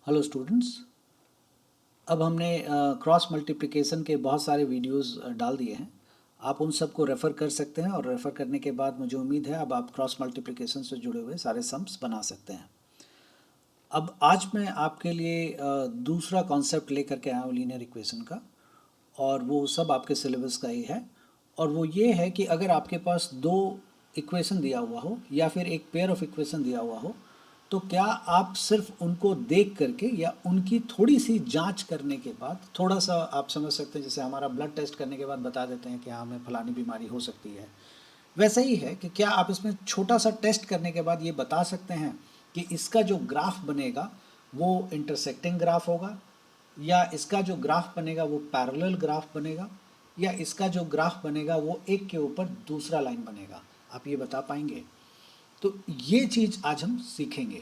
Hello students. अब हमने cross multiplication के बहुत सारे वीडियोस डाल दिए हैं। आप उन सबको रेफ़र कर सकते हैं और रेफ़र करने के बाद मुझे उम्मीद है अब आप क्रॉस मल्टीप्लिकेशन से जुड़े हुए सारे सम्स बना सकते हैं। अब आज मैं आपके लिए दूसरा कॉन्सेप्ट लेकर के आया हूँ लीनियर इक्वेशन का, और वो सब आपके सिलेबस का ही है। और वो ये है कि अगर आपके पास दो इक्वेशन दिया हुआ हो या फिर एक पेयर ऑफ इक्वेशन दिया हुआ हो, तो क्या आप सिर्फ उनको देख करके या उनकी थोड़ी सी जांच करने के बाद, थोड़ा सा आप समझ सकते हैं जैसे हमारा ब्लड टेस्ट करने के बाद बता देते हैं कि हाँ हमें फलानी बीमारी हो सकती है, वैसा ही है कि क्या आप इसमें छोटा सा टेस्ट करने के बाद ये बता सकते हैं कि इसका जो ग्राफ बनेगा वो इंटरसेक्टिंग ग्राफ होगा, या इसका जो ग्राफ बनेगा वो पैरेलल ग्राफ बनेगा, या इसका जो ग्राफ बनेगा वो एक के ऊपर दूसरा लाइन बनेगा। आप ये बता पाएंगे? तो ये चीज़ आज हम सीखेंगे।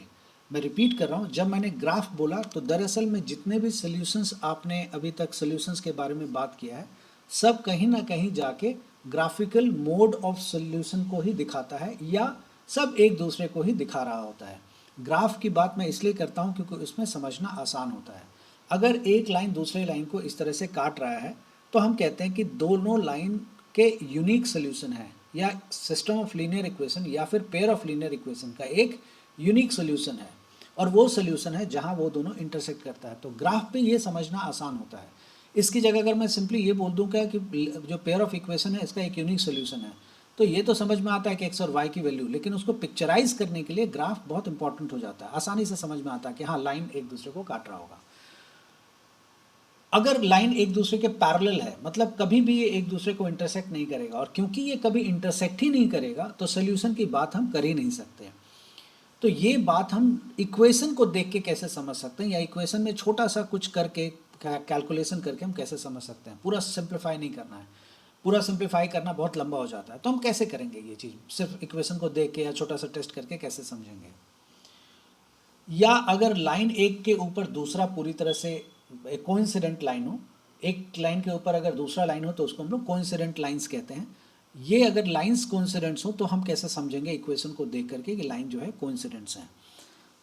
मैं रिपीट कर रहा हूँ, जब मैंने ग्राफ बोला तो दरअसल में जितने भी सॉल्यूशंस आपने अभी तक सॉल्यूशंस के बारे में बात किया है, सब कहीं ना कहीं जाके ग्राफिकल मोड ऑफ सॉल्यूशन को ही दिखाता है, या सब एक दूसरे को ही दिखा रहा होता है। ग्राफ की बात मैं इसलिए करता हूँ क्योंकि उसमें समझना आसान होता है। अगर एक लाइन दूसरे लाइन को इस तरह से काट रहा है तो हम कहते हैं कि दोनों लाइन के यूनिक सोल्यूशन है, या सिस्टम ऑफ लीनियर इक्वेशन या फिर पेयर ऑफ लीनियर इक्वेशन का एक यूनिक सोल्यूशन है, और वो सोल्यूशन है जहां वो दोनों इंटरसेक्ट करता है। तो ग्राफ पे ये समझना आसान होता है। इसकी जगह अगर मैं सिंपली ये बोल दूं क्या कि जो पेयर ऑफ इक्वेशन है इसका एक यूनिक सोल्यूशन है, तो ये तो समझ में आता है कि एक्स और वाई की वैल्यू, लेकिन उसको पिक्चराइज करने के लिए ग्राफ बहुत इंपॉर्टेंट हो जाता है। आसानी से समझ में आता है कि हाँ लाइन एक दूसरे को काट रहा होगा। अगर लाइन एक दूसरे के पैरेलल है, मतलब कभी भी ये एक दूसरे को इंटरसेक्ट नहीं करेगा, और क्योंकि ये कभी इंटरसेक्ट ही नहीं करेगा तो सोल्यूशन की बात हम कर ही नहीं सकते। तो ये बात हम इक्वेशन को देख के कैसे समझ सकते हैं, या इक्वेशन में छोटा सा कुछ करके कैलकुलेशन करके हम कैसे समझ सकते हैं। पूरा सिंप्लीफाई नहीं करना है, पूरा सिंप्लीफाई करना बहुत लंबा हो जाता है। तो हम कैसे करेंगे ये चीज़, सिर्फ इक्वेशन को देख के या छोटा सा टेस्ट करके कैसे समझेंगे। या अगर लाइन एक के ऊपर दूसरा पूरी तरह से कोइंसिडेंट लाइन हो, एक लाइन के ऊपर अगर दूसरा लाइन हो तो उसको हम लोग कोइंसिडेंट लाइंस कहते हैं। ये अगर लाइंस कोइंसिडेंट्स हो तो हम कैसे समझेंगे इक्वेशन को देख करके कि लाइन जो है कोइंसिडेंट्स हैं।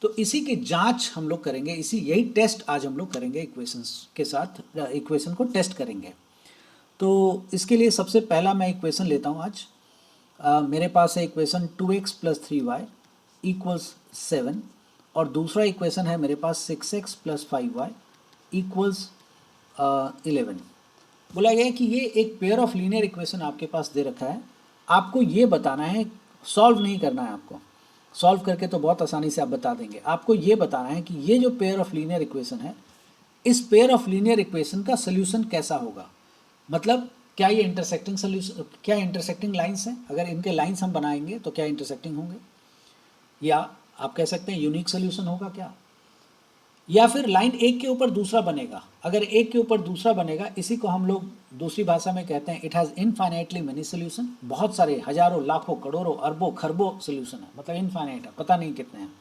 तो इसी की जांच हम लोग करेंगे, यही टेस्ट आज हम लोग करेंगे इक्वेशंस के साथ, इक्वेशन को टेस्ट करेंगे। तो इसके लिए सबसे पहला मैं इक्वेशन लेता हूँ आज। मेरे पास है equation 2x plus 3y equals 7, और दूसरा इक्वेशन है मेरे पास 6x प्लस 5y इक्वल्स 11। बोला गया है कि ये एक पेयर ऑफ लीनियर इक्वेशन आपके पास दे रखा है, आपको ये बताना है, सॉल्व नहीं करना है आपको। सॉल्व करके तो बहुत आसानी से आप बता देंगे, आपको ये बताना है कि ये जो पेयर ऑफ लीनियर इक्वेशन है, इस पेयर ऑफ लीनियर इक्वेशन का सोल्यूशन कैसा होगा। मतलब क्या ये इंटरसेक्टिंग सोल्यूशन, क्या इंटरसेक्टिंग लाइंस हैं, अगर इनके लाइंस हम बनाएंगे तो क्या इंटरसेक्टिंग होंगे, या आप कह सकते हैं यूनिक सोल्यूशन होगा क्या, या फिर लाइन एक के ऊपर दूसरा बनेगा। अगर एक के ऊपर दूसरा बनेगा, इसी को हम लोग दूसरी भाषा में कहते हैं it has infinitely many solution. बहुत सारे हजारों लाखों करोड़ों अरबों खरबों सोल्यूशन है, मतलब इनफाइनाइट है, पता नहीं कितने हैं।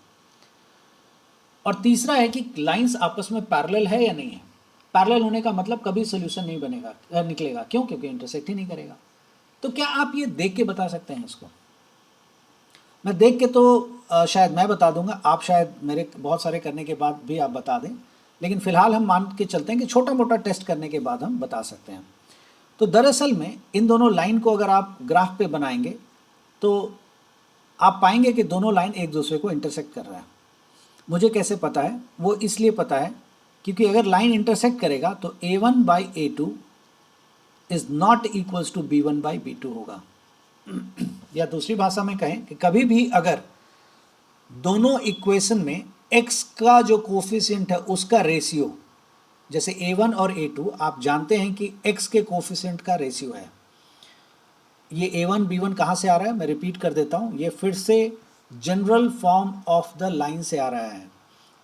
और तीसरा है कि लाइंस आपस में पैरेलल है या नहीं है। पैरेलल होने का मतलब कभी सोल्यूशन नहीं बनेगा, निकलेगा, क्यों? क्योंकि इंटरसेक्ट ही नहीं करेगा। तो क्या आप ये देख के बता सकते हैं इसको? मैं देख के तो शायद मैं बता दूंगा, आप शायद मेरे बहुत सारे करने के बाद भी आप बता दें, लेकिन फिलहाल हम मान के चलते हैं कि छोटा मोटा टेस्ट करने के बाद हम बता सकते हैं। तो दरअसल में इन दोनों लाइन को अगर आप ग्राफ पे बनाएंगे तो आप पाएंगे कि दोनों लाइन एक दूसरे को इंटरसेक्ट कर रहा है। मुझे कैसे पता है? वो इसलिए पता है क्योंकि अगर लाइन इंटरसेक्ट करेगा तो a1 by a2 is not equals to b1 by b2 होगा। या दूसरी भाषा में कहें कि कभी भी अगर दोनों इक्वेशन में x का जो कोफिशिएंट है उसका रेशियो, जैसे a1 और a2, आप जानते हैं कि x के कोफिशिएंट का रेशियो है। ये a1 b1 कहाँ से आ रहा है, मैं रिपीट कर देता हूँ, ये फिर से general form of the line से आ रहा है।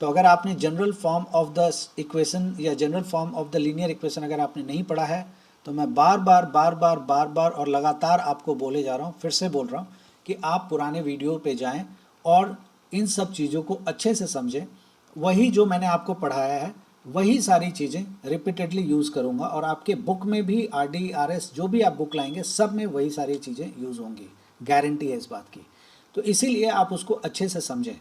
तो अगर आपने general form of the equation या general form of the linear equation अगर आपने नहीं पढ़ा है, तो मैं बार बार और लगातार आपको बोले जा रहा हूँ, फिर से बोल रहा हूँ कि आप पुराने वीडियो पे जाएं और इन सब चीज़ों को अच्छे से समझें। वही जो मैंने आपको पढ़ाया है वही सारी चीज़ें रिपीटेडली यूज़ करूँगा, और आपके बुक में भी RDRS जो भी आप बुक लाएंगे सब में वही सारी चीज़ें यूज़ होंगी, गारंटी है इस बात की। तो इसीलिए आप उसको अच्छे से समझें।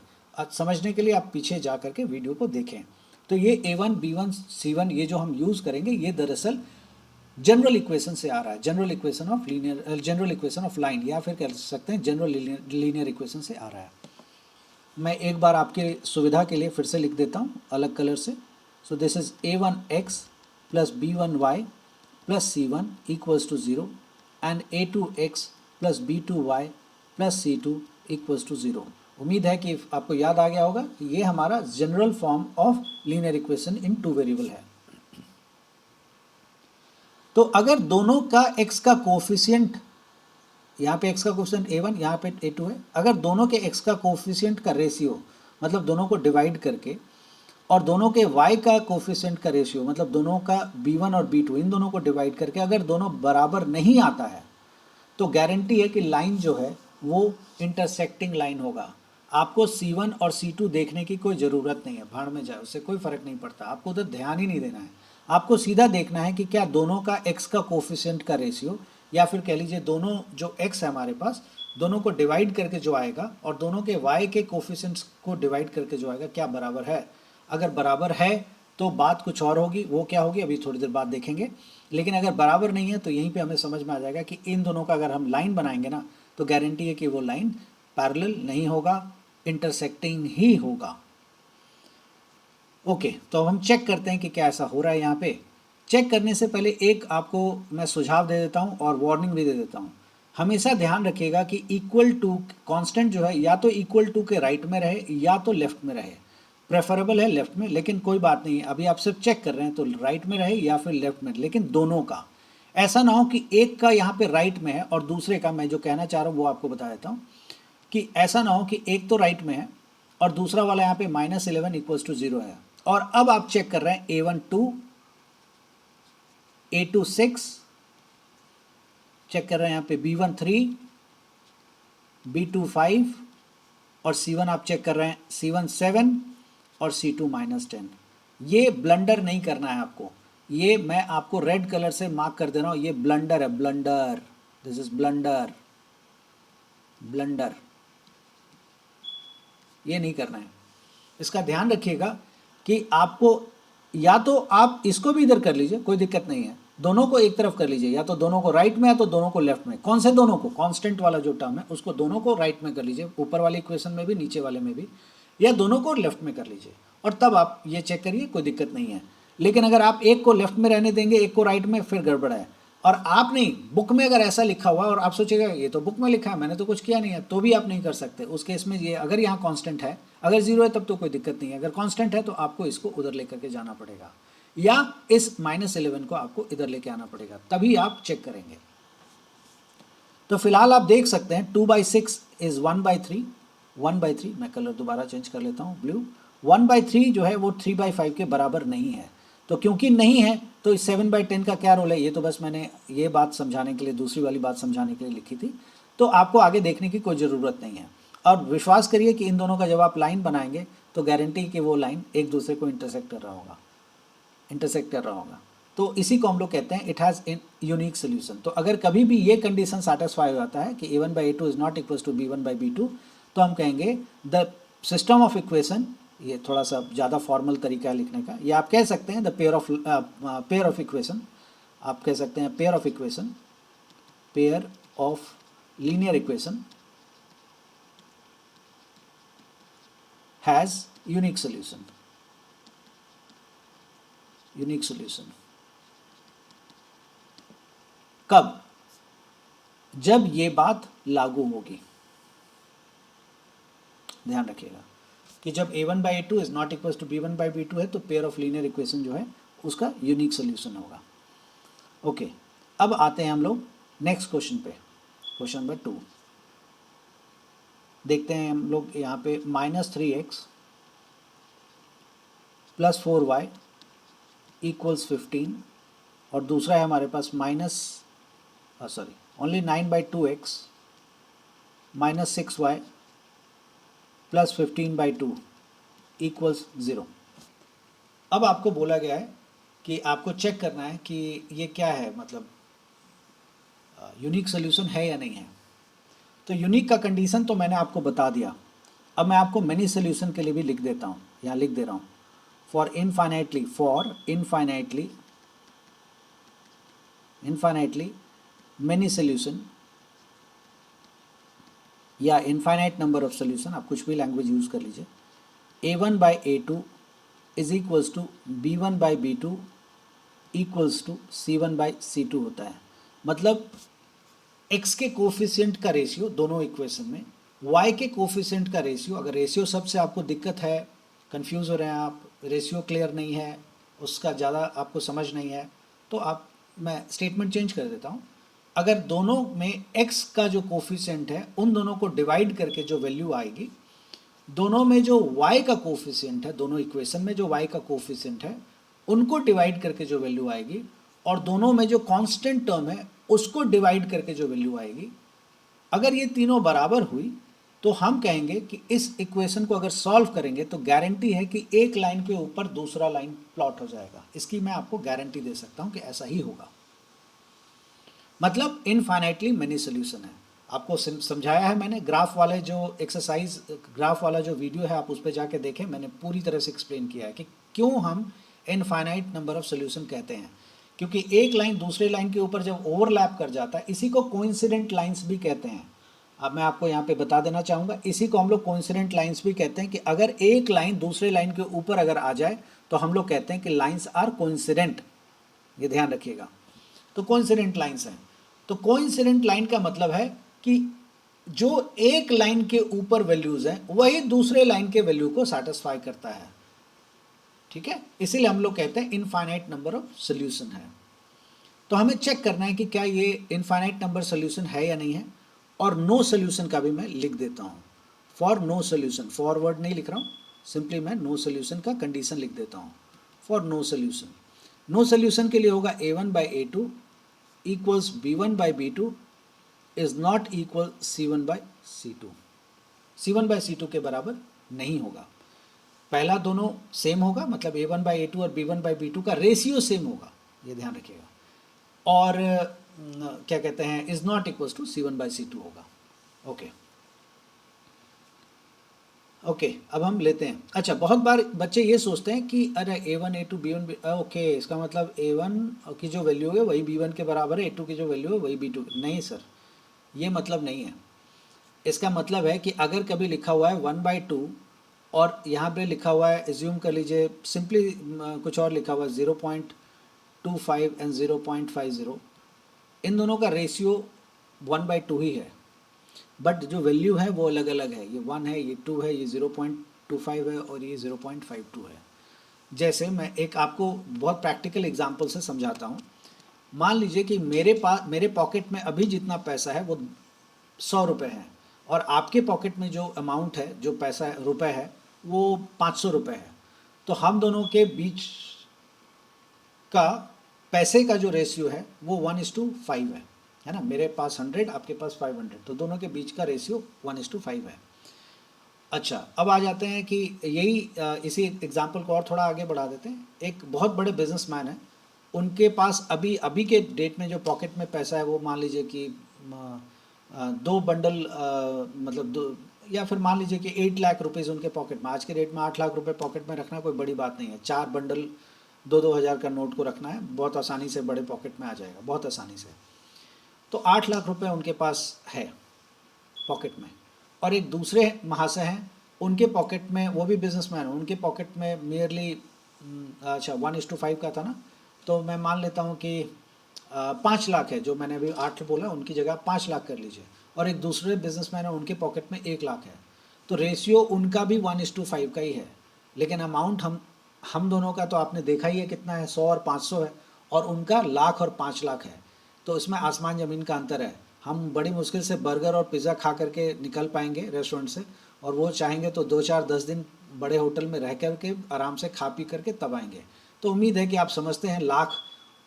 समझने के लिए आप पीछे जा करके वीडियो को देखें। तो ये A1 B1 C1 ये जो हम यूज़ करेंगे ये दरअसल जनरल इक्वेशन से आ रहा है, general equation of linear, general equation of line, या फिर कह सकते हैं जनरल लीनियर इक्वेशन से आ रहा है। मैं एक बार आपके सुविधा के लिए फिर से लिख देता हूँ अलग कलर से। So this is A1x plus B1y plus C1 equals to 0 and A2x plus B2y plus C2 equals to 0। उम्मीद है कि आपको याद आ गया होगा कि ये हमारा general form of linear equation in two variable है। तो अगर दोनों का x का कोफिशिएंट, यहाँ पे x का कोफिशिएंट A1 यहाँ पे A2 है, अगर दोनों के x का कोफिशिएंट का रेशियो मतलब दोनों को डिवाइड करके और दोनों के y का कोफिशिएंट का रेशियो मतलब दोनों का B1 और B2 इन दोनों को डिवाइड करके अगर दोनों बराबर नहीं आता है तो गारंटी है कि लाइन जो है वो इंटरसेक्टिंग लाइन होगा। आपको C1 और C2 देखने की कोई ज़रूरत नहीं है, भाड़ में जाए, उससे कोई फ़र्क नहीं पड़ता, आपको उधर ध्यान ही नहीं देना है। आपको सीधा देखना है कि क्या दोनों का x का कोफिशिएंट का रेशियो या फिर कह लीजिए दोनों जो x है हमारे पास दोनों को डिवाइड करके जो आएगा और दोनों के y के कोफिशिएंट्स को डिवाइड करके जो आएगा क्या बराबर है। अगर बराबर है तो बात कुछ और होगी, वो क्या होगी अभी थोड़ी देर बाद देखेंगे। लेकिन अगर बराबर नहीं है तो यहीं पे हमें समझ में आ जाएगा कि इन दोनों का अगर हम लाइन बनाएंगे ना तो गारंटी है कि वो लाइन पैरेलल नहीं होगा, इंटरसेक्टिंग ही होगा। ओके, तो अब हम चेक करते हैं कि क्या ऐसा हो रहा है। यहाँ पे चेक करने से पहले एक आपको मैं सुझाव दे देता हूँ और वार्निंग भी दे देता हूँ। हमेशा ध्यान रखिएगा कि इक्वल टू कांस्टेंट जो है या तो इक्वल टू के राइट में रहे या तो लेफ्ट में रहे, प्रेफरेबल है लेफ्ट में, लेकिन कोई बात नहीं, अभी आप सिर्फ चेक कर रहे हैं तो राइट में रहे या फिर लेफ्ट में, लेकिन दोनों का। ऐसा ना हो कि एक का यहाँ पे राइट में है और दूसरे का, मैं जो कहना चाह रहा हूँ वो आपको बता देता हूँ कि ऐसा ना हो कि एक तो राइट में है और दूसरा वाला यहाँ पे -11 इक्वल्स टू 0 है। और अब आप चेक कर रहे हैं A1 2, A2 6, चेक कर रहे हैं यहाँ पे B1 3, B2 5 और C1 आप चेक कर रहे हैं C1 7 और C2 -10। ये ब्लंडर नहीं करना है आपको, ये मैं आपको रेड कलर से मार्क कर दे रहा हूँ, ये ब्लंडर है, blunder, this is blunder, blunder, ये नहीं करना है। इसका ध्यान रखिएगा कि आपको या तो आप इसको भी इधर कर लीजिए, कोई दिक्कत नहीं है, दोनों को एक तरफ कर लीजिए, या तो दोनों को राइट में या तो दोनों को लेफ्ट में। कौन से दोनों को? कांस्टेंट वाला जो टर्म है उसको दोनों को राइट में कर लीजिए, ऊपर वाली इक्वेशन में भी नीचे वाले में भी, या दोनों को लेफ्ट में कर लीजिए और तब आप ये चेक करिए, कोई दिक्कत नहीं है। लेकिन अगर आप एक को लेफ्ट में रहने देंगे एक को राइट में, फिर गड़बड़ है। और आप नहीं, बुक में अगर ऐसा लिखा हुआ और आप सोचेगा ये तो बुक में लिखा है मैंने तो कुछ किया नहीं है, तो भी आप नहीं कर सकते। उस केस में ये अगर यहाँ कांस्टेंट है, अगर 0 है तब तो कोई दिक्कत नहीं है, अगर कांस्टेंट है तो आपको इसको उधर लेकर के जाना पड़ेगा या इस -11 को आपको इधर लेके आना पड़ेगा, तभी आप चेक करेंगे। तो फिलहाल आप देख सकते हैं 2/6 इज 1/3, 1/3, मैं कलर दोबारा चेंज कर लेता हूँ ब्लू। 1/3 जो है वो 3/5 के बराबर नहीं है, तो क्योंकि नहीं है तो इस 7/10 का क्या रोल है, ये तो बस मैंने ये बात समझाने के लिए, दूसरी वाली बात समझाने के लिए लिखी थी, तो आपको आगे देखने की कोई ज़रूरत नहीं है। और विश्वास करिए कि इन दोनों का जब आप लाइन बनाएंगे तो गारंटी कि वो लाइन एक दूसरे को इंटरसेक्ट कर रहा होगा, इंटरसेक्ट कर रहा होगा। तो इसी को हम लोग कहते हैं it has in unique solution. तो अगर कभी भी ये कंडीशन सेटिस्फाई हो जाता है कि A1/A2 is not equal to B1/B2, तो हम कहेंगे द सिस्टम ऑफ इक्वेशन, ये थोड़ा सा ज़्यादा फॉर्मल तरीका है लिखने का, या आप कह सकते हैं द पेयर ऑफ इक्वेशन, आप कह सकते हैं pair of equation, pair of linear equation has unique solution, unique solution. कब? जब ये बात लागू होगी, ध्यान रखिएगा कि जब A1/A2 is not equal to B1/B2 है तो पेयर ऑफ लीनियर इक्वेशन जो है उसका यूनिक सोल्यूशन होगा। ओके, अब आते हैं हम लोग नेक्स्ट क्वेश्चन पे, क्वेश्चन नंबर 2 देखते हैं हम लोग। यहाँ पे -3x + 4y = 15 और दूसरा है हमारे पास ओनली 9/2x -6y + 15/2 = 0। अब आपको बोला गया है कि आपको चेक करना है कि ये क्या है, मतलब यूनिक सोल्यूशन है या नहीं है। तो यूनिक का कंडीशन तो मैंने आपको बता दिया, अब मैं आपको मेनी सोल्यूशन के लिए भी लिख देता हूँ, यहाँ लिख दे रहा हूँ for infinitely many solution या इनफाइनाइट नंबर ऑफ सोल्यूशन, आप कुछ भी लैंग्वेज यूज कर लीजिए, a1 by a2 is equals to b1 by b2 equals to c1 by c2 होता है। मतलब x के कोफिशिएंट का रेशियो दोनों इक्वेशन में, y के कोफिशिएंट का रेशियो, अगर रेशियो सबसे आपको दिक्कत है, कंफ्यूज हो रहे हैं आप, रेशियो क्लियर नहीं है, उसका ज़्यादा आपको समझ नहीं है, तो आप, मैं स्टेटमेंट चेंज कर देता हूँ। अगर दोनों में x का जो कोफिशिएंट है उन दोनों को डिवाइड करके जो वैल्यू आएगी, दोनों में जो y का कोफिशिएंट है, दोनों इक्वेशन में जो y का कोफिशिएंट है उनको डिवाइड करके जो वैल्यू आएगी, और दोनों में जो कांस्टेंट टर्म है उसको डिवाइड करके जो वैल्यू आएगी, अगर ये तीनों बराबर हुई तो हम कहेंगे कि इस इक्वेशन को अगर सॉल्व करेंगे तो गारंटी है कि एक लाइन के ऊपर दूसरा लाइन प्लॉट हो जाएगा। इसकी मैं आपको गारंटी दे सकता हूं कि ऐसा ही होगा। मतलब इनफाइनाइटली मेनी सोल्यूशन है। आपको समझाया है मैंने, ग्राफ वाले जो एक्सरसाइज, ग्राफ वाला जो वीडियो है आप उस पर जाके देखें, मैंने पूरी तरह से एक्सप्लेन किया है कि क्यों हम इनफाइनाइट नंबर ऑफ सोल्यूशन कहते हैं। क्योंकि एक लाइन दूसरे लाइन के ऊपर जब ओवरलैप कर जाता है, इसी को कोइंसिडेंट लाइंस भी कहते हैं। अब मैं आपको यहाँ पे बता देना चाहूँगा, इसी को हम लोग कोइंसिडेंट लाइंस भी कहते हैं कि अगर एक लाइन दूसरे लाइन के ऊपर अगर आ जाए तो हम लोग कहते हैं कि लाइंस आर कोइंसिडेंट। ये ध्यान रखिएगा। तो कोइंसिडेंट लाइंस हैं। तो कोइंसिडेंट लाइन का मतलब है कि जो एक लाइन के ऊपर वैल्यूज हैं वही दूसरे लाइन के वैल्यू को सेटिस्फाई करता है। ठीक है, इसीलिए हम लोग कहते हैं इनफाइनाइट नंबर ऑफ सोल्यूशन है। तो हमें चेक करना है कि क्या ये इनफाइनाइट नंबर सोल्यूशन है या नहीं है। और नो सोल्यूशन का भी मैं लिख देता हूँ। फॉर नो सोल्यूशन, फॉरवर्ड नहीं लिख रहा हूँ, सिंपली मैं नो सोल्यूशन का कंडीशन लिख देता हूँ। For no solution, no solution के लिए होगा a1 by a2 equals b1 by b2 is not equal c1 by c2। c1 by c2 के बराबर नहीं होगा। पहला दोनों सेम होगा, मतलब a1 बाई a2 और b1 बाई b2 का रेशियो सेम होगा, ये ध्यान रखिएगा। और क्या कहते हैं, is not equal to c1 by c2 होगा। ओके ओके, अब हम लेते हैं। अच्छा, बहुत बार बच्चे ये सोचते हैं कि अरे a1 a2 b1 ओके, इसका मतलब a1 की जो वैल्यू है वही b1 के बराबर है, a2 की जो वैल्यू है वही b2। नहीं सर, ये मतलब नहीं है। इसका मतलब है कि अगर कभी लिखा हुआ है 1/2 और यहाँ पे लिखा हुआ है, एज्यूम कर लीजिए सिंपली कुछ और लिखा हुआ है 0.25 एंड 0.50, इन दोनों का रेशियो 1/2 ही है, बट जो वैल्यू है वो अलग अलग है। ये 1 है, ये 2 है, ये 0.25 है और ये 0.52 है। जैसे मैं एक आपको बहुत प्रैक्टिकल एग्जांपल से समझाता हूँ। मान लीजिए कि मेरे पॉकेट में अभी जितना पैसा है वो 100 रुपये है, और आपके पॉकेट में जो अमाउंट है, जो पैसा है, रुपये है, वो 500 रुपये है। तो हम दोनों के बीच का पैसे का जो रेशियो है वो 1:5 है ना। मेरे पास 100, आपके पास 500, तो दोनों के बीच का रेशियो 1:5 है। अच्छा, अब आ जाते हैं कि यही इसी एग्जाम्पल को और थोड़ा आगे बढ़ा देते हैं। एक बहुत बड़े बिजनेसमैन है, उनके पास अभी अभी के डेट में जो पॉकेट में पैसा है वो मान लीजिए कि 2 बंडल, मतलब 2, या फिर मान लीजिए कि 8 लाख रुपीज़ उनके पॉकेट में। आज के डेट में 8 लाख रुपए पॉकेट में रखना कोई बड़ी बात नहीं है। 4 बंडल 2-2 हज़ार का नोट को रखना है, बहुत आसानी से बड़े पॉकेट में आ जाएगा, बहुत आसानी से। तो 8 लाख रुपए उनके पास है पॉकेट में। और एक दूसरे महाशय हैं, उनके पॉकेट में, वो भी बिजनेसमैन हैं, उनके पॉकेट में नियरली, अच्छा 1:5 का था ना, तो मैं मान लेता हूँ कि 5 लाख है। जो मैंने अभी 8 बोला उनकी जगह 5 लाख कर लीजिए। और एक दूसरे बिजनेसमैन है, उनके पॉकेट में 1 लाख है। तो रेशियो उनका भी 1:5 का ही है, लेकिन अमाउंट हम दोनों का तो आपने देखा ही है कितना है, 100 और 500 है, और उनका लाख और 5 लाख है। तो इसमें आसमान ज़मीन का अंतर है। हम बड़ी मुश्किल से बर्गर और पिज़्ज़ा खा करके निकल पाएंगे रेस्टोरेंट से, और वो चाहेंगे तो 2-4-10 दिन बड़े होटल में रह करके आराम से खा पी करके तब आएंगे। तो उम्मीद है कि आप समझते हैं लाख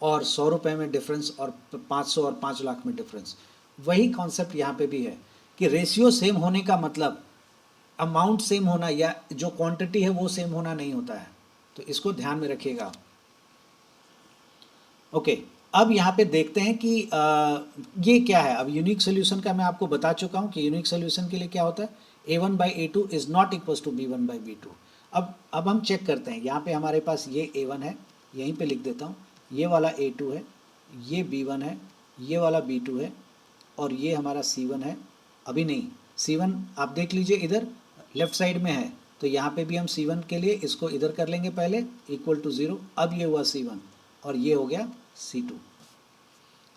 और 100 रुपये में डिफरेंस और 500 और 5 लाख में डिफरेंस। वही कॉन्सेप्ट यहाँ पे भी है कि रेशियो सेम होने का मतलब अमाउंट सेम होना या जो क्वांटिटी है वो सेम होना नहीं होता है। तो इसको ध्यान में रखिएगा। ओके, अब यहाँ पे देखते हैं कि ये क्या है। अब यूनिक सोल्यूशन का मैं आपको बता चुका हूँ कि यूनिक सोल्यूशन के लिए क्या होता है, a1 by a2 is not equal to b1 by b2। अब हम चेक करते हैं, यहाँ पे हमारे पास ये A1 है, यहीं पे लिख देता हूँ, ये वाला A2 है, ये B1 है, ये वाला B2 है, और ये हमारा C1 है। अभी नहीं, C1 आप देख लीजिए इधर लेफ्ट साइड में है, तो यहाँ पे भी हम C1 के लिए इसको इधर कर लेंगे पहले इक्वल टू 0। अब ये हुआ C1 और ये हो गया C2।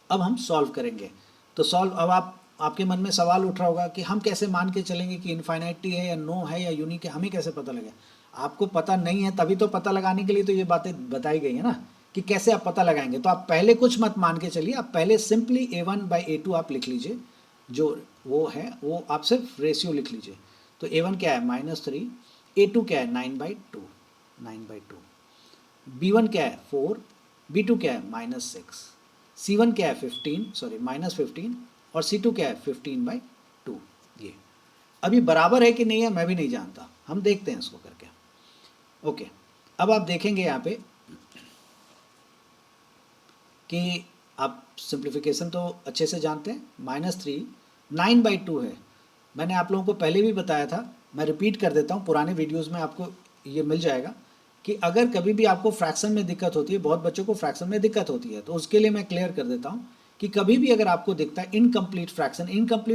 अब हम सॉल्व करेंगे। तो सॉल्व, अब आपके मन में सवाल उठ रहा होगा कि हम कैसे मान के चलेंगे कि इन्फाइनाइटी है या नो है या यूनिक है, हमें कैसे पता लगे? आपको पता नहीं है तभी तो पता लगाने के लिए तो ये बातें बताई गई है ना, कि कैसे आप पता लगाएंगे। तो आप पहले कुछ मत मान के चलिए, आप पहले सिंपली A1/A2 आप लिख लीजिए, जो वो है वो आप सिर्फ रेशियो लिख लीजिए। तो A1 क्या है -3, A2 क्या है 9/2, B1 क्या है 4, B2 क्या है -6, C1 क्या है -15 और C2 क्या है 15/2। ये अभी बराबर है कि नहीं है मैं भी नहीं जानता, हम देखते हैं इसको करके। ओके, अब आप देखेंगे यहाँ पे कि आप सिंप्लीफिकेशन तो अच्छे से जानते हैं। -3 9/2 है, मैंने आप लोगों को पहले भी बताया था, मैं रिपीट कर देता हूँ, पुराने वीडियोस में आपको ये मिल जाएगा कि अगर कभी भी आपको फ्रैक्शन में दिक्कत होती है, बहुत बच्चों को फ्रैक्शन में दिक्कत होती है, तो उसके लिए मैं क्लियर कर देता हूँ कि कभी भी अगर आपको दिखता है इनकम्प्लीट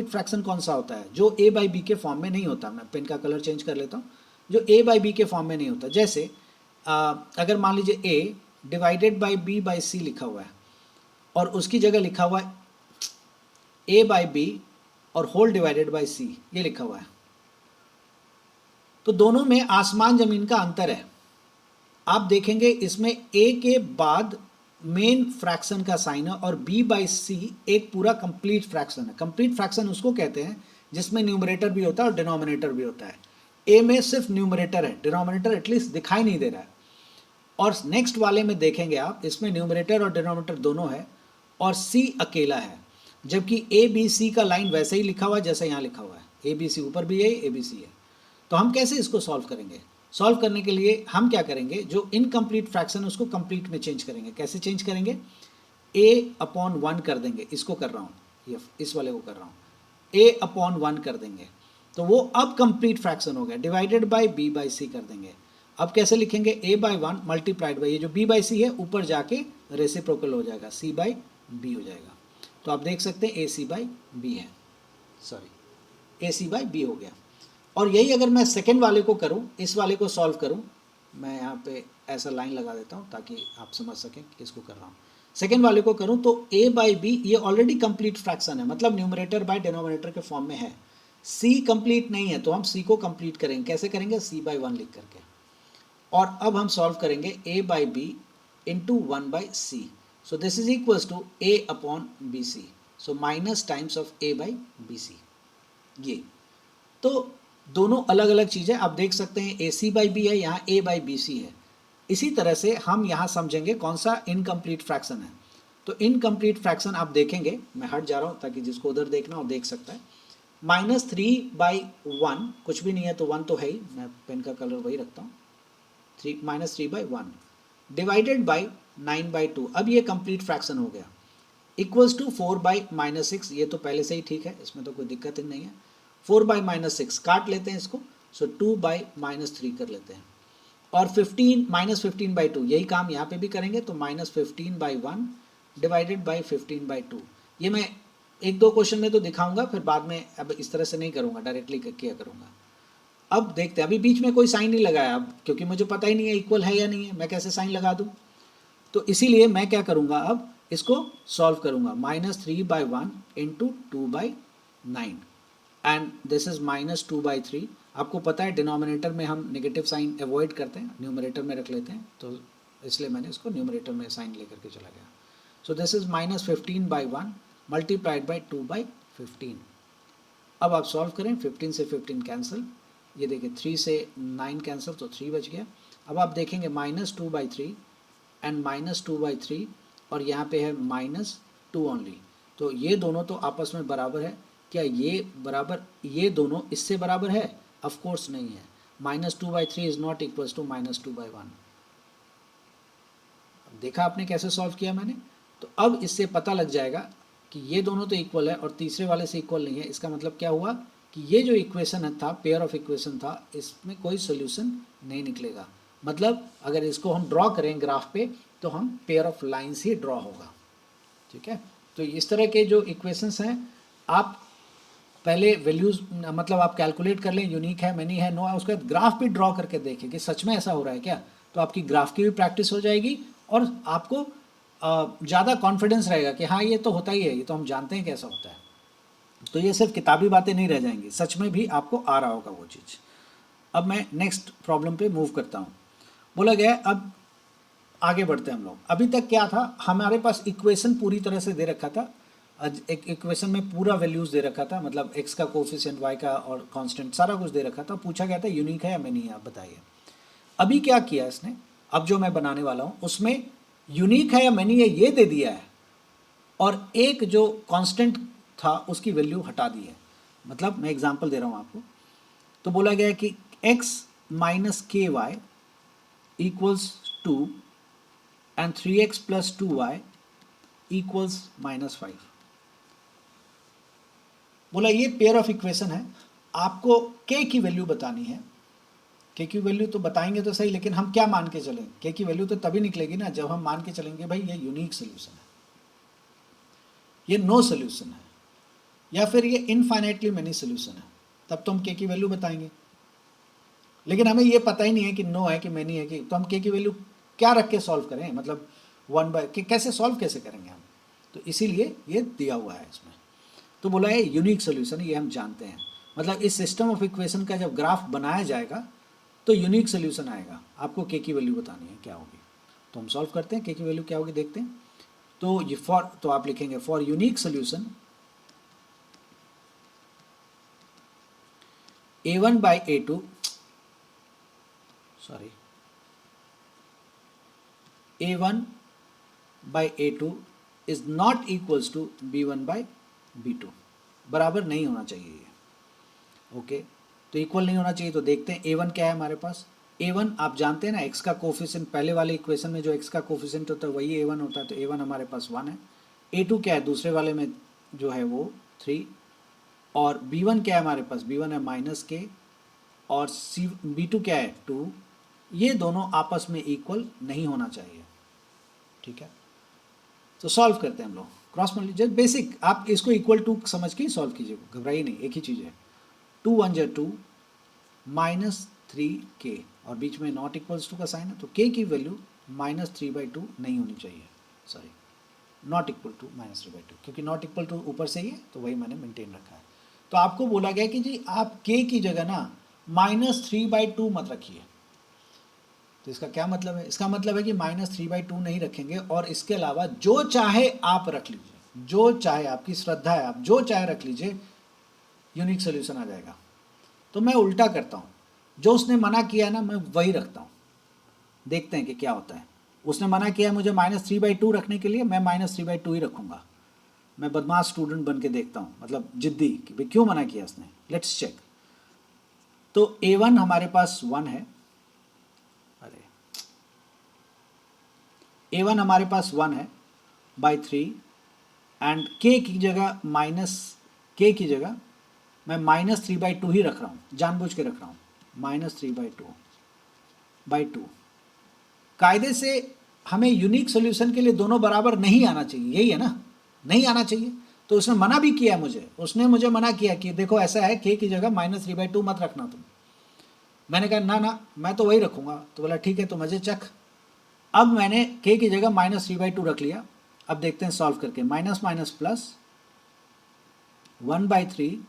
फ्रैक्शन कौन सा होता है? जो A/B के फॉर्म में नहीं होता। मैं पेन का कलर चेंज कर लेता हूँ, जो A/B के फॉर्म में नहीं होता। जैसे अगर मान लीजिए A डिवाइडेड बाई B/C लिखा हुआ है और उसकी जगह लिखा हुआ है A/B और होल डिवाइडेड बाई C, ये लिखा हुआ है, तो दोनों में आसमान जमीन का अंतर है। आप देखेंगे इसमें A के बाद मेन फ्रैक्शन का साइन है और B/C एक पूरा कंप्लीट फ्रैक्शन है। कंप्लीट फ्रैक्शन उसको कहते हैं जिसमें न्यूमरेटर भी होता है और डिनोमिनेटर भी होता है। A में सिर्फ न्यूमरेटर है, डिनोमिनेटर एटलीस्ट दिखाई नहीं दे रहा है। और नेक्स्ट वाले में देखेंगे आप, इसमें न्यूमरेटर और डिनोमिनेटर दोनों है और C अकेला है, जबकि ABC का लाइन वैसे ही लिखा हुआ है जैसा यहाँ लिखा हुआ है। ABC ऊपर भी है, ABC है। तो हम कैसे इसको सॉल्व करेंगे? सॉल्व करने के लिए हम क्या करेंगे, जो इनकम्प्लीट फ्रैक्शन उसको कंप्लीट में चेंज करेंगे। कैसे चेंज करेंगे? A/1 कर देंगे, इसको कर रहा हूँ, ये इस वाले को कर रहा हूँ, A/1 कर देंगे, तो वो अब कंप्लीट फ्रैक्शन हो गया। डिवाइडेड बाई B/C कर देंगे। अब कैसे लिखेंगे? A/1 मल्टीप्लाइड बाई ये जो B/C है ऊपर जाके रेसिप्रोकल हो जाएगा, C/B हो जाएगा। तो आप देख सकते हैं AC/B है, सॉरी AC/B हो गया। और यही अगर मैं सेकेंड वाले को करूं, इस वाले को सॉल्व करूं, मैं यहाँ पे ऐसा लाइन लगा देता हूं ताकि आप समझ सकें किसको कर रहा हूं। सेकेंड वाले को करूं तो A/B ये ऑलरेडी कंप्लीट फ्रैक्शन है, मतलब न्यूमरेटर बाय डिनोमिनेटर के फॉर्म में है। C कंप्लीट नहीं है तो हम C को कंप्लीट करेंगे। कैसे करेंगे? C/1 लिख करके। और अब हम सॉल्व करेंगे A/B into 1/C। So this is equals to A/BC, so minus times of A/BC। ये तो दोनों अलग अलग चीज़ें आप देख सकते हैं, AC/B है, यहाँ A/BC है। इसी तरह से हम यहाँ समझेंगे कौन सा इनकम्प्लीट फ्रैक्शन है। तो इनकम्प्लीट फ्रैक्शन आप देखेंगे, मैं हट जा रहा हूँ ताकि जिसको उधर देखना हो देख सकता है। -3/1 कुछ भी नहीं है तो 1 तो है ही, मैं पेन का कलर वही रखता हूँ, -3/1 डिवाइडेड बाई 9/2। अब ये कंप्लीट फ्रैक्शन हो गया, इक्वल्स टू 4/-6। ये तो पहले से ही ठीक है, इसमें तो कोई दिक्कत ही नहीं है। 4/-6 काट लेते हैं इसको, सो 2/-3 कर लेते हैं। और 15 यही काम यहाँ पे भी करेंगे, तो -15/1 डिवाइडेड बाई 15/2। ये मैं एक दो क्वेश्चन में तो दिखाऊंगा, फिर बाद में अब इस तरह से नहीं करूँगा, डायरेक्टली किया करूँगा। अब देखते हैं, अभी बीच में कोई साइन नहीं लगाया अब, क्योंकि मुझे पता ही नहीं है इक्वल है या नहीं है, मैं कैसे साइन लगा दूँ। तो इसीलिए मैं क्या करूँगा, अब इसको सॉल्व करूँगा। -3/1 इंटू 2/9 एंड दिस इज -2/3। आपको पता है डिनोमिनेटर में हम नेगेटिव साइन अवॉइड करते हैं, न्यूमरेटर में रख लेते हैं, तो इसलिए मैंने इसको न्यूमरेटर में साइन लेकर के चला गया। सो दिस इज -15/1 मल्टीप्लाइड बाई 2/15। अब आप सॉल्व करें, 15 से 15 कैंसिल, ये देखिए 3 से 9 कैंसिल, तो 3 बच गया। अब आप देखेंगे -2/3 एंड -2/3 और यहाँ पे है -2 ओनली, तो ये दोनों तो आपस में बराबर है। क्या ये बराबर, ये दोनों इससे बराबर है? ऑफ कोर्स नहीं है। -2/3 इज नॉट इक्वल्स टू -2/1। देखा आपने कैसे सॉल्व किया मैंने? तो अब इससे पता लग जाएगा कि ये दोनों तो इक्वल है और तीसरे वाले से इक्वल नहीं है। इसका मतलब क्या हुआ कि ये जो इक्वेशन था, पेयर ऑफ इक्वेशन था, इसमें कोई सोल्यूशन नहीं निकलेगा। मतलब अगर इसको हम ड्रॉ करें ग्राफ पे तो हम pair of lines he draw होगा। ठीक है, तो इस तरह के जो इक्वेशंस हैं, आप पहले वैल्यूज मतलब आप कैलकुलेट कर लें, यूनिक है, मैनी है, नो है, उसके बाद ग्राफ भी ड्रॉ करके देखें कि सच में ऐसा हो रहा है क्या। तो आपकी ग्राफ की भी प्रैक्टिस हो जाएगी और आपको ज़्यादा कॉन्फिडेंस रहेगा कि हाँ ये तो होता ही है, ये तो हम जानते हैं कैसा होता है। तो ये सिर्फ किताबी बातें नहीं रह जाएंगी, सच में भी आपको आ रहा होगा वो चीज़। अब मैं नेक्स्ट प्रॉब्लम पे मूव करता हूँ। बोला गया है, अब आगे बढ़ते हैं हम लोग। अभी तक क्या था, हमारे पास इक्वेशन पूरी तरह से दे रखा था, एक इक्वेशन में पूरा वैल्यूज दे रखा था, मतलब x का कोफिशिएंट, y का और कांस्टेंट सारा कुछ दे रखा था। पूछा गया था यूनिक है या मैनी है, आप बताइए। अभी क्या किया इसने, अब जो मैं बनाने वाला हूँ उसमें यूनिक है या मैनी है ये दे दिया है, और एक जो कांस्टेंट था उसकी वैल्यू हटा दी है। मतलब मैं एग्जांपल दे रहा हूँ आपको। तो बोला गया है कि x माइनस के y equals 2 and 3x plus 2y equals -5। बोला ये पेयर ऑफ इक्वेशन है, आपको k की वैल्यू बतानी है। k की वैल्यू तो बताएंगे तो सही, लेकिन हम क्या मान के चलें, k की वैल्यू तो तभी निकलेगी ना जब हम मान के चलेंगे भाई ये यूनिक सोल्यूशन है, ये नो सोल्यूशन है, या फिर ये इनफाइनाइटली मेनी सोल्यूशन है, तब तो हम k की वैल्यू बताएंगे। लेकिन हमें ये पता ही नहीं है कि नो है कि मैनी है कि, तो हम k की वैल्यू क्या रख के सॉल्व करें, मतलब 1/k कैसे सॉल्व कैसे करेंगे हम। तो इसीलिए ये दिया हुआ है इसमें। तो बोला है यूनिक सोल्यूशन, ये हम जानते हैं। मतलब इस सिस्टम ऑफ इक्वेशन का जब ग्राफ बनाया जाएगा तो यूनिक सोल्यूशन आएगा, आपको k की वैल्यू बतानी है क्या होगी। तो हम सॉल्व करते हैं, k की वैल्यू क्या होगी देखते हैं। तो ये तो आप लिखेंगे for unique solution a1 by a2, sorry, a1 by a2 is not equals to b1 by b2। बराबर नहीं होना चाहिए ये। ओके, तो इक्वल नहीं होना चाहिए। तो देखते हैं a1 क्या है हमारे पास। a1 आप जानते हैं ना, x का कोफिशिएंट, पहले वाले इक्वेशन में जो x का कोफिशिएंट होता है वही a1 होता है, तो a1 हमारे पास 1 है। a2 क्या है दूसरे वाले में जो है वो 3, और b1 क्या है हमारे पास, b1 है -k, और b2 क्या है 2। ये दोनों आपस में इक्वल नहीं होना चाहिए। ठीक है, तो सॉल्व करते हैं हम लोग। क्रॉस मल्टीप्लाई बेसिक, आप इसको इक्वल टू समझ के सॉल्व कीजिए, घबराइए नहीं, एक ही चीज़ है। 2 1 जा 2 -3k, और बीच में नॉट इक्वल्स टू का साइन है, तो k की वैल्यू -3/2 नहीं होनी चाहिए, सॉरी, नॉट इक्वल टू -3/2, क्योंकि नॉट इक्वल टू ऊपर से ही है तो वही मैंने मेंटेन रखा है। तो आपको बोला गया कि जी आप k की जगह ना -3/2 मत रखिए। तो इसका क्या मतलब है, इसका मतलब है कि -3/2 नहीं रखेंगे, और इसके अलावा जो चाहे आप रख लीजिए, जो चाहे, आपकी श्रद्धा है, आप जो चाहे रख लीजिए, यूनिक सोल्यूशन आ जाएगा। तो मैं उल्टा करता हूँ, जो उसने मना किया है ना मैं वही रखता हूँ, देखते हैं कि क्या होता है। उसने मना किया है मुझे -3/2 रखने के लिए, मैं -3/2 ही रखूँगा। मैं बदमाश स्टूडेंट बन के देखता हूँ, मतलब जिद्दी, कि भाई क्यों मना किया उसने, लेट्स चेक। तो a1 हमारे पास 1 है, अरे a1 हमारे पास 1 है /3, एंड k की जगह k की जगह मैं -3/2 ही रख रहा हूँ, जानबूझ के रख रहा हूँ, -3/2 कायदे से हमें यूनिक सोल्यूशन के लिए दोनों बराबर नहीं आना चाहिए, यही है ना, नहीं आना चाहिए। तो उसने मना भी किया मुझे, उसने मुझे मना किया कि देखो ऐसा है, k की जगह -3/2 मत रखना तुम। मैंने कहा ना ना मैं तो वही रखूँगा। तो बोला ठीक है, तो मजे चख। अब मैंने k की जगह -3/2 रख लिया। अब देखते हैं सॉल्व करके, minus minus plus 1/3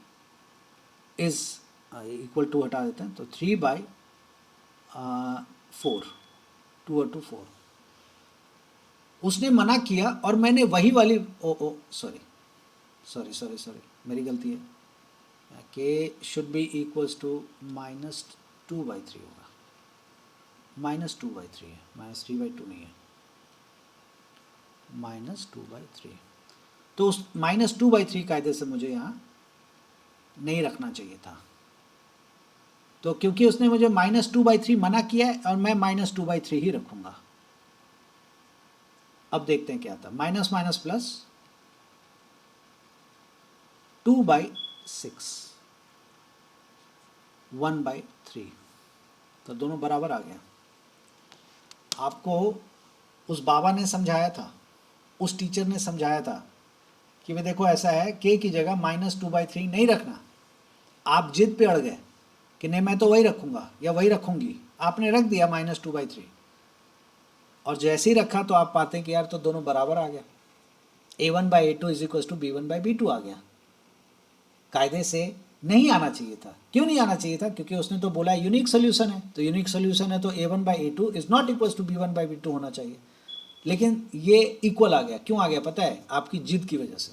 is equal to, हटा देते हैं, तो 3/4, 2 और 2 4। उसने मना किया और मैंने वही वाली, oh sorry sorry sorry sorry, मेरी गलती है, k should be equals to -2/3 होगा, -2/3 है, -3/2 नहीं है, -2/3। तो उस -2/3 कायदे से मुझे यहाँ नहीं रखना चाहिए था। तो क्योंकि उसने मुझे -2/3 मना किया है, और मैं -2/3 ही रखूँगा। अब देखते हैं क्या आता है, माइनस माइनस प्लस 2/6, 1/3, तो दोनों बराबर आ गया। आपको उस बाबा ने समझाया था, उस टीचर ने समझाया था कि भाई देखो ऐसा है, k की जगह -2/3 नहीं रखना। आप जिद पे अड़ गए कि नहीं मैं तो वही रखूंगा या वही रखूंगी, आपने रख दिया -2/3, और जैसे ही रखा तो आप पाते हैं कि यार तो दोनों बराबर आ गया, a1/a2 = b1/b2 आ गया। कायदे से नहीं आना चाहिए था। क्यों नहीं आना चाहिए था? क्योंकि उसने तो बोला यूनिक सोल्यूशन है, तो यूनिक सोल्यूशन है तो a1/a2 is not equals to b1/b2 होना चाहिए, लेकिन ये इक्वल आ गया। क्यों आ गया पता है? आपकी जिद की वजह से।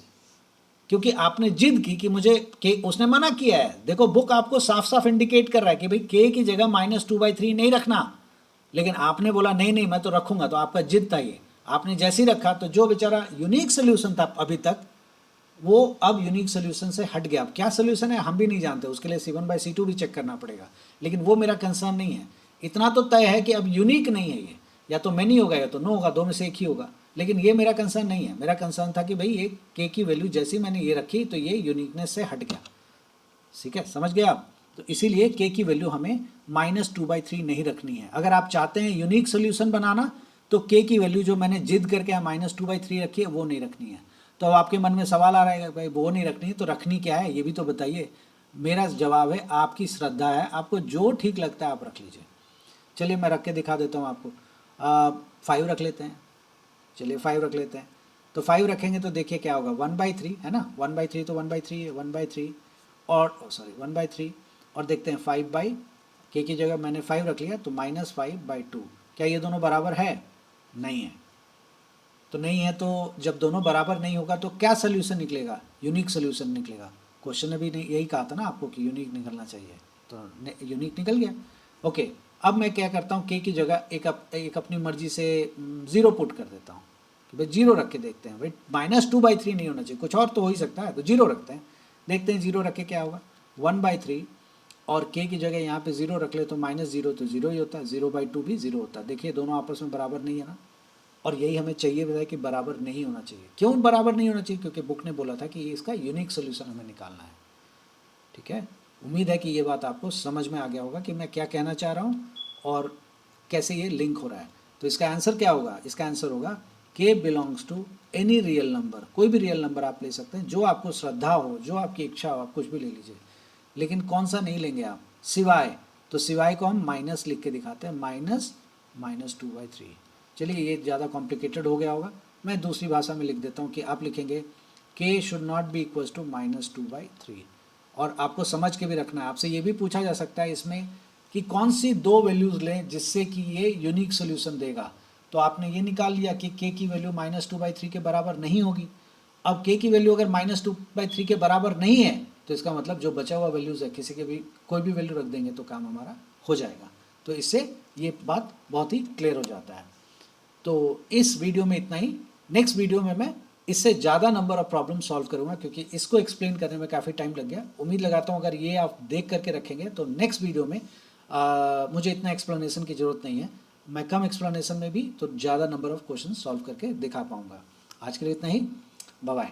क्योंकि आपने जिद की कि मुझे के, उसने मना किया है, देखो बुक आपको साफ साफ इंडिकेट कर रहा है कि भाई k की जगह -2/3 नहीं रखना, लेकिन आपने बोला नहीं नहीं मैं तो रखूंगा, तो आपका जिद था ये। आपने जैसे ही रखा तो जो बेचारा यूनिक सोल्यूशन था अभी तक, वो अब यूनिक सोल्यूशन से हट गया। अब क्या सोल्यूशन है हम भी नहीं जानते, उसके लिए C1/C2 भी चेक करना पड़ेगा, लेकिन वो मेरा कंसर्न नहीं है। इतना तो तय है कि अब यूनिक नहीं है ये, या तो मैनी होगा या तो नो होगा, दो में से एक ही होगा, लेकिन ये मेरा कंसर्न नहीं है। मेरा कंसर्न था कि भाई ये k की वैल्यू जैसी मैंने ये रखी तो ये यूनिकनेस से हट गया। ठीक है, समझ गए आप? तो इसीलिए k की वैल्यू हमें -2/3 नहीं रखनी है। अगर आप चाहते हैं यूनिक सोल्यूशन बनाना तो k की वैल्यू जो मैंने जिद करके -2/3 रखी है वो नहीं रखनी है। तो अब आपके मन में सवाल आ रहा है भाई वो नहीं रखनी है तो रखनी क्या है, ये भी तो बताइए। मेरा जवाब है आपकी श्रद्धा है, आपको जो ठीक लगता है आप रख लीजिए। चलिए मैं रख के दिखा देता हूँ आपको। 5 रख लेते हैं, चलिए 5 रख लेते हैं। तो 5 रखेंगे तो देखिए क्या होगा, 1/3 है ना, 1/3 तो 1/3 है, 1/3 और सॉरी 1/3, और देखते हैं 5 k की जगह मैंने 5 रख लिया तो -5/2। क्या ये दोनों बराबर है? नहीं है। तो नहीं है, तो जब दोनों बराबर नहीं होगा तो क्या सोल्यूशन निकलेगा? यूनिक सोल्यूशन निकलेगा। क्वेश्चन ने भी यही कहा था ना आपको कि यूनिक निकलना चाहिए, तो यूनिक निकल गया। ओके, अब मैं क्या करता हूँ, k की जगह एक अपनी मर्जी से 0 पुट कर देता हूँ कि भाई 0 रख के देखते हैं। भाई -2/3 नहीं होना चाहिए, कुछ और तो हो ही सकता है, तो 0 रखते हैं, देखते हैं 0 रख के क्या होगा। 1/3 और k की जगह यहाँ पे 0 रख ले तो -0 तो 0 ही होता है, 0/2 भी 0 होता है। देखिए दोनों आपस में बराबर नहीं है ना, और यही हमें चाहिए भी था कि बराबर नहीं होना चाहिए। क्यों बराबर नहीं होना चाहिए? क्योंकि बुक ने बोला था कि इसका यूनिक सोल्यूशन हमें निकालना है। ठीक है, उम्मीद है कि ये बात आपको समझ में आ गया होगा कि मैं क्या कहना चाह रहा हूँ और कैसे ये लिंक हो रहा है। तो इसका आंसर क्या होगा? इसका आंसर होगा k belongs to any real number. कोई भी रियल नंबर आप ले सकते हैं, जो आपको श्रद्धा हो, जो आपकी इच्छा हो, आप कुछ भी ले लीजिए, लेकिन कौन सा नहीं लेंगे आप? सिवाय, तो सिवाय को हम माइनस लिख के दिखाते हैं, -2/3। चलिए ये ज़्यादा कॉम्प्लिकेटेड हो गया होगा, मैं दूसरी भाषा में लिख देता हूँ कि आप लिखेंगे k should not be equals to -2/3। और आपको समझ के भी रखना है, आपसे ये भी पूछा जा सकता है इसमें कि कौन सी दो वैल्यूज़ लें जिससे कि ये यूनिक सोल्यूशन देगा। तो आपने ये निकाल लिया कि k की वैल्यू -2/3 के बराबर नहीं होगी। अब k की वैल्यू अगर -2/3 के बराबर नहीं है तो इसका मतलब जो बचा हुआ वैल्यूज़ है, किसी के भी कोई भी वैल्यू रख देंगे तो काम हमारा हो जाएगा। तो इससे ये बात बहुत ही क्लियर हो जाता है। तो इस वीडियो में इतना ही। नेक्स्ट वीडियो में मैं इससे ज़्यादा नंबर ऑफ प्रॉब्लम सॉल्व करूँगा, क्योंकि इसको एक्सप्लेन करने में काफ़ी टाइम लग गया। उम्मीद लगाता हूँ अगर ये आप देख करके रखेंगे तो नेक्स्ट वीडियो में मुझे इतना एक्सप्लेनेशन की ज़रूरत नहीं है, मैं कम एक्सप्लेनेशन में भी तो ज़्यादा नंबर ऑफ क्वेश्चन सॉल्व करके दिखा पाऊँगा। आज के लिए इतना ही, बाय बाय।